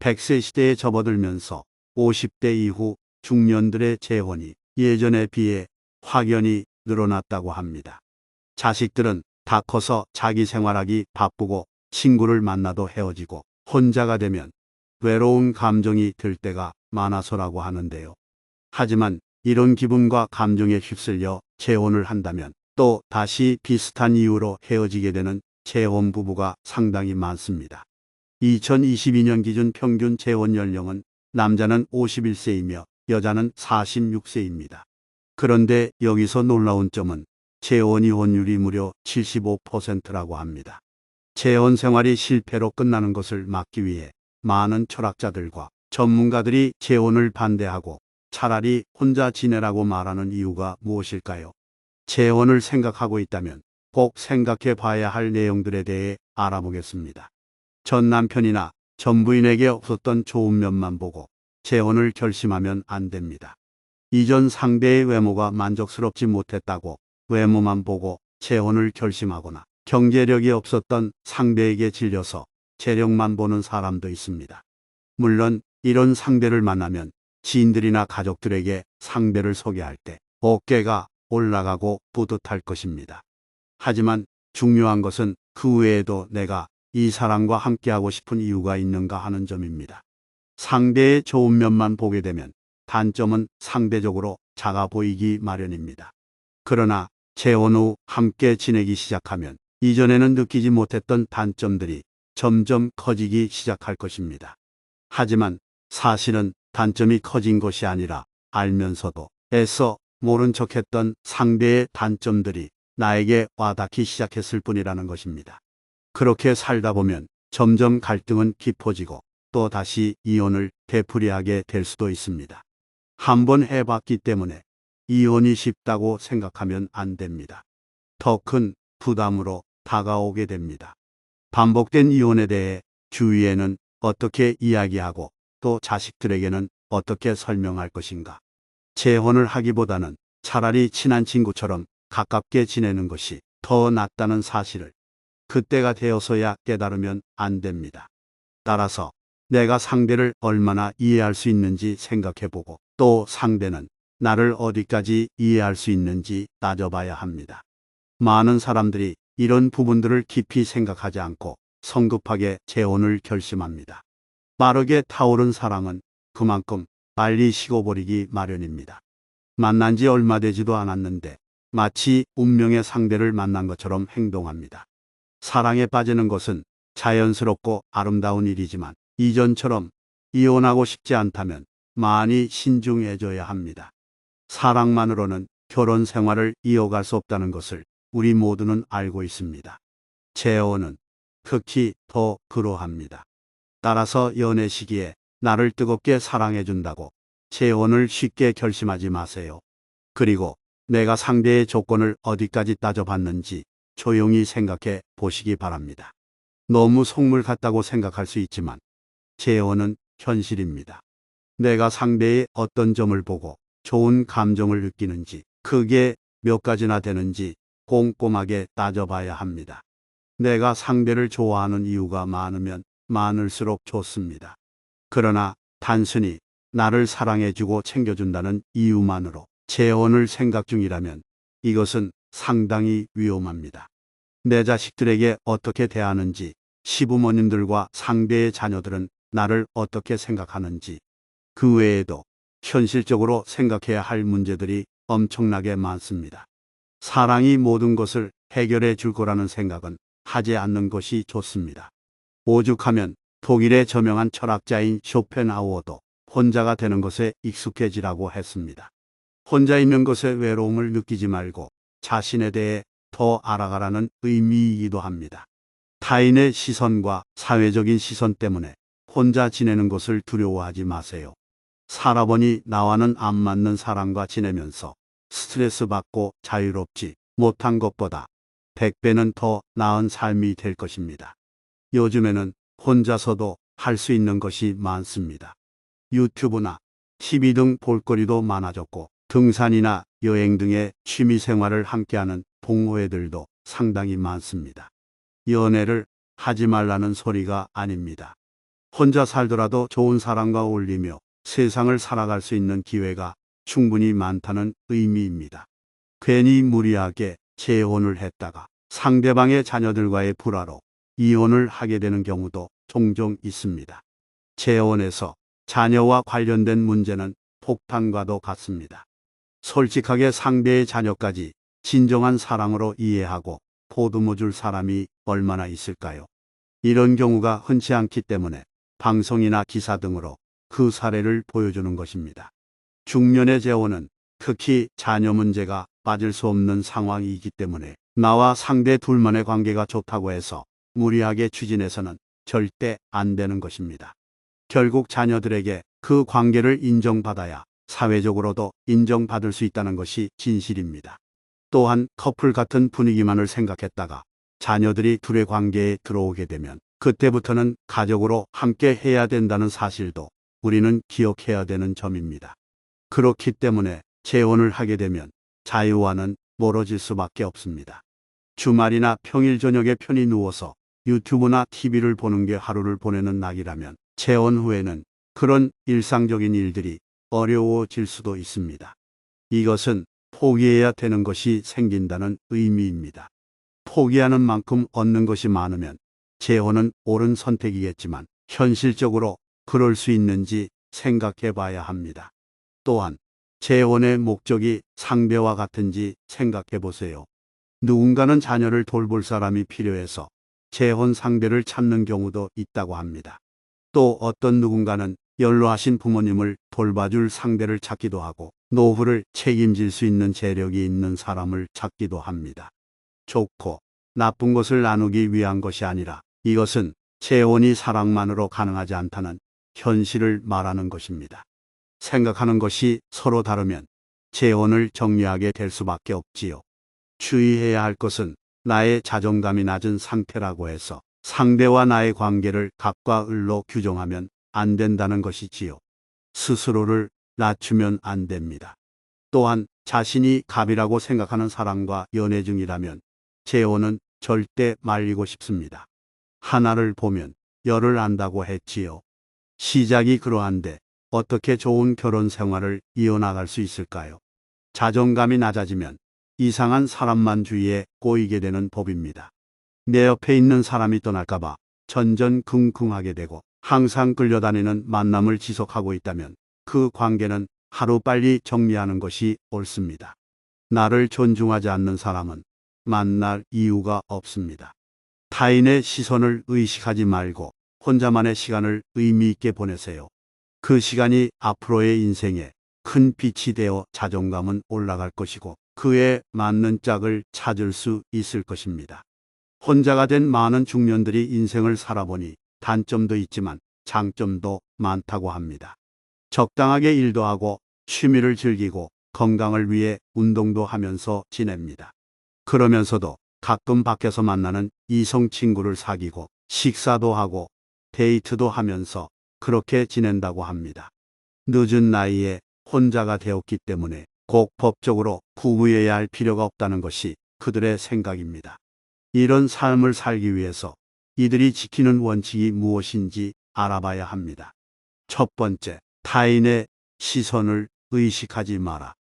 100세 시대에 접어들면서 50대 이후 중년들의 재혼이 예전에 비해 확연히 늘어났다고 합니다. 자식들은 다 커서 자기 생활하기 바쁘고 친구를 만나도 헤어지고 혼자가 되면 외로운 감정이 들 때가 많아서라고 하는데요. 하지만 이런 기분과 감정에 휩쓸려 재혼을 한다면 또 다시 비슷한 이유로 헤어지게 되는 재혼 부부가 상당히 많습니다. 2022년 기준 평균 재혼 연령은 남자는 51세이며 여자는 46세입니다. 그런데 여기서 놀라운 점은 재혼 이혼율이 무려 75%라고 합니다. 재혼 생활이 실패로 끝나는 것을 막기 위해 많은 철학자들과 전문가들이 재혼을 반대하고 차라리 혼자 지내라고 말하는 이유가 무엇일까요? 재혼을 생각하고 있다면 꼭 생각해 봐야 할 내용들에 대해 알아보겠습니다. 전 남편이나 전 부인에게 없었던 좋은 면만 보고 재혼을 결심하면 안 됩니다. 이전 상대의 외모가 만족스럽지 못했다고 외모만 보고 재혼을 결심하거나 경제력이 없었던 상대에게 질려서 재력만 보는 사람도 있습니다. 물론 이런 상대를 만나면 지인들이나 가족들에게 상대를 소개할 때 어깨가 올라가고 뿌듯할 것입니다. 하지만 중요한 것은 그 외에도 내가 이 사람과 함께하고 싶은 이유가 있는가 하는 점입니다. 상대의 좋은 면만 보게 되면 단점은 상대적으로 작아 보이기 마련입니다. 그러나 재혼 후 함께 지내기 시작하면 이전에는 느끼지 못했던 단점들이 점점 커지기 시작할 것입니다. 하지만 사실은 단점이 커진 것이 아니라 알면서도 애써 모른 척했던 상대의 단점들이 나에게 와닿기 시작했을 뿐이라는 것입니다. 그렇게 살다 보면 점점 갈등은 깊어지고 또 다시 이혼을 되풀이하게 될 수도 있습니다. 한번 해봤기 때문에 이혼이 쉽다고 생각하면 안 됩니다. 더 큰 부담으로 다가오게 됩니다. 반복된 이혼에 대해 주위에는 어떻게 이야기하고 또 자식들에게는 어떻게 설명할 것인가. 재혼을 하기보다는 차라리 친한 친구처럼 가깝게 지내는 것이 더 낫다는 사실을 그때가 되어서야 깨달으면 안 됩니다. 따라서 내가 상대를 얼마나 이해할 수 있는지 생각해보고 또 상대는 나를 어디까지 이해할 수 있는지 따져봐야 합니다. 많은 사람들이 이런 부분들을 깊이 생각하지 않고 성급하게 재혼을 결심합니다. 빠르게 타오른 사랑은 그만큼 빨리 식어버리기 마련입니다. 만난 지 얼마 되지도 않았는데 마치 운명의 상대를 만난 것처럼 행동합니다. 사랑에 빠지는 것은 자연스럽고 아름다운 일이지만 이전처럼 이혼하고 싶지 않다면 많이 신중해져야 합니다. 사랑만으로는 결혼 생활을 이어갈 수 없다는 것을 우리 모두는 알고 있습니다. 재혼은 특히 더 그러합니다. 따라서 연애 시기에 나를 뜨겁게 사랑해준다고 재혼을 쉽게 결심하지 마세요. 그리고 내가 상대의 조건을 어디까지 따져봤는지 조용히 생각해 보시기 바랍니다. 너무 속물 같다고 생각할 수 있지만 재혼은 현실입니다. 내가 상대의 어떤 점을 보고 좋은 감정을 느끼는지 그게 몇 가지나 되는지 꼼꼼하게 따져봐야 합니다. 내가 상대를 좋아하는 이유가 많으면 많을수록 좋습니다. 그러나 단순히 나를 사랑해주고 챙겨준다는 이유만으로 재혼을 생각 중이라면 이것은 상당히 위험합니다. 내 자식들에게 어떻게 대하는지, 시부모님들과 상대의 자녀들은 나를 어떻게 생각하는지, 그 외에도 현실적으로 생각해야 할 문제들이 엄청나게 많습니다. 사랑이 모든 것을 해결해 줄 거라는 생각은 하지 않는 것이 좋습니다. 오죽하면 독일의 저명한 철학자인 쇼펜하우어도 혼자가 되는 것에 익숙해지라고 했습니다. 혼자 있는 것의 외로움을 느끼지 말고 자신에 대해 더 알아가라는 의미이기도 합니다. 타인의 시선과 사회적인 시선 때문에 혼자 지내는 것을 두려워하지 마세요. 살아보니 나와는 안 맞는 사람과 지내면서 스트레스 받고 자유롭지 못한 것보다 100배는 더 나은 삶이 될 것입니다. 요즘에는 혼자서도 할 수 있는 것이 많습니다. 유튜브나 TV 등 볼거리도 많아졌고 등산이나 여행 등의 취미 생활을 함께하는 동호회들도 상당히 많습니다. 연애를 하지 말라는 소리가 아닙니다. 혼자 살더라도 좋은 사람과 어울리며 세상을 살아갈 수 있는 기회가 충분히 많다는 의미입니다. 괜히 무리하게 재혼을 했다가 상대방의 자녀들과의 불화로 이혼을 하게 되는 경우도 종종 있습니다. 재혼에서 자녀와 관련된 문제는 폭탄과도 같습니다. 솔직하게 상대의 자녀까지 진정한 사랑으로 이해하고 보듬어줄 사람이 얼마나 있을까요? 이런 경우가 흔치 않기 때문에 방송이나 기사 등으로 그 사례를 보여주는 것입니다. 중년의 재혼은 특히 자녀 문제가 빠질 수 없는 상황이기 때문에 나와 상대 둘만의 관계가 좋다고 해서 무리하게 추진해서는 절대 안 되는 것입니다. 결국 자녀들에게 그 관계를 인정받아야 사회적으로도 인정받을 수 있다는 것이 진실입니다. 또한 커플 같은 분위기만을 생각했다가 자녀들이 둘의 관계에 들어오게 되면 그때부터는 가족으로 함께 해야 된다는 사실도 우리는 기억해야 되는 점입니다. 그렇기 때문에 재혼을 하게 되면 자유와는 멀어질 수밖에 없습니다. 주말이나 평일 저녁에 편히 누워서 유튜브나 TV를 보는 게 하루를 보내는 낙이라면 재혼 후에는 그런 일상적인 일들이 어려워질 수도 있습니다. 이것은 포기해야 되는 것이 생긴다는 의미입니다. 포기하는 만큼 얻는 것이 많으면 재혼은 옳은 선택이겠지만 현실적으로 그럴 수 있는지 생각해 봐야 합니다. 또한 재혼의 목적이 상대와 같은지 생각해 보세요. 누군가는 자녀를 돌볼 사람이 필요해서 재혼 상대를 찾는 경우도 있다고 합니다. 또 어떤 누군가는 연로하신 부모님을 돌봐줄 상대를 찾기도 하고 노후를 책임질 수 있는 재력이 있는 사람을 찾기도 합니다. 좋고 나쁜 것을 나누기 위한 것이 아니라 이것은 재혼이 사랑만으로 가능하지 않다는 현실을 말하는 것입니다. 생각하는 것이 서로 다르면 재혼을 정리하게 될 수밖에 없지요. 주의해야 할 것은 나의 자존감이 낮은 상태라고 해서 상대와 나의 관계를 갑과 을로 규정하면 안 된다는 것이지요. 스스로를 낮추면 안 됩니다. 또한 자신이 갑이라고 생각하는 사람과 연애 중이라면 재혼은 절대 말리고 싶습니다. 하나를 보면 열을 안다고 했지요. 시작이 그러한데 어떻게 좋은 결혼 생활을 이어나갈 수 있을까요? 자존감이 낮아지면 이상한 사람만 주위에 꼬이게 되는 법입니다. 내 옆에 있는 사람이 떠날까봐 전전긍긍하게 되고 항상 끌려다니는 만남을 지속하고 있다면 그 관계는 하루빨리 정리하는 것이 옳습니다. 나를 존중하지 않는 사람은 만날 이유가 없습니다. 타인의 시선을 의식하지 말고 혼자만의 시간을 의미 있게 보내세요. 그 시간이 앞으로의 인생에 큰 빛이 되어 자존감은 올라갈 것이고 그에 맞는 짝을 찾을 수 있을 것입니다. 혼자가 된 많은 중년들이 인생을 살아보니 단점도 있지만 장점도 많다고 합니다. 적당하게 일도 하고 취미를 즐기고 건강을 위해 운동도 하면서 지냅니다. 그러면서도 가끔 밖에서 만나는 이성 친구를 사귀고 식사도 하고 데이트도 하면서 그렇게 지낸다고 합니다. 늦은 나이에 혼자가 되었기 때문에 꼭 법적으로 부부여야 할 필요가 없다는 것이 그들의 생각입니다. 이런 삶을 살기 위해서 이들이 지키는 원칙이 무엇인지 알아봐야 합니다. 첫 번째, 타인의 시선을 의식하지 마라.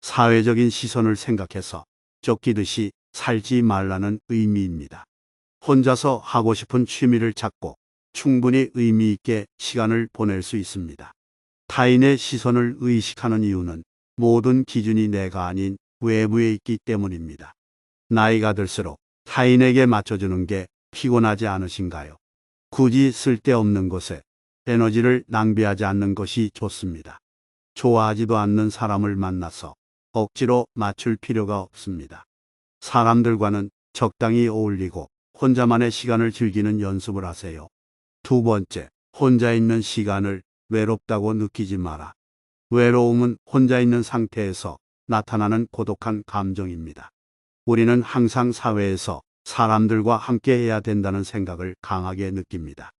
사회적인 시선을 생각해서 쫓기듯이 살지 말라는 의미입니다. 혼자서 하고 싶은 취미를 찾고 충분히 의미 있게 시간을 보낼 수 있습니다. 타인의 시선을 의식하는 이유는 모든 기준이 내가 아닌 외부에 있기 때문입니다. 나이가 들수록 타인에게 맞춰주는 게 피곤하지 않으신가요? 굳이 쓸데없는 것에 에너지를 낭비하지 않는 것이 좋습니다. 좋아하지도 않는 사람을 만나서 억지로 맞출 필요가 없습니다. 사람들과는 적당히 어울리고 혼자만의 시간을 즐기는 연습을 하세요. 두 번째, 혼자 있는 시간을 외롭다고 느끼지 마라. 외로움은 혼자 있는 상태에서 나타나는 고독한 감정입니다. 우리는 항상 사회에서 사람들과 함께 해야 된다는 생각을 강하게 느낍니다.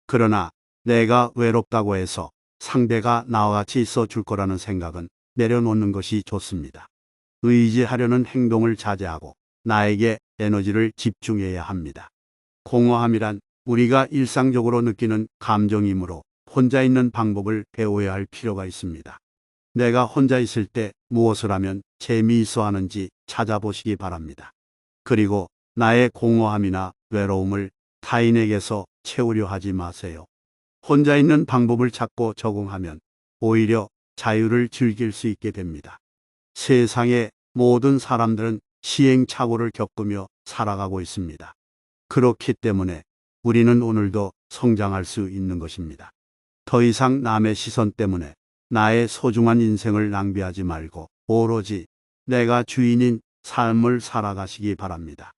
그러나 내가 외롭다고 해서 상대가 나와 같이 있어 줄 거라는 생각은 내려놓는 것이 좋습니다. 의지하려는 행동을 자제하고 나에게 에너지를 집중해야 합니다. 공허함이란 우리가 일상적으로 느끼는 감정이므로 혼자 있는 방법을 배워야 할 필요가 있습니다. 내가 혼자 있을 때 무엇을 하면 재미있어 하는지 찾아보시기 바랍니다. 그리고 나의 공허함이나 외로움을 타인에게서 채우려 하지 마세요. 혼자 있는 방법을 찾고 적응하면 오히려 자유를 즐길 수 있게 됩니다. 세상의 모든 사람들은 시행착오를 겪으며 살아가고 있습니다. 그렇기 때문에 우리는 오늘도 성장할 수 있는 것입니다. 더 이상 남의 시선 때문에 나의 소중한 인생을 낭비하지 말고 오로지 내가 주인인 삶을 살아가시기 바랍니다.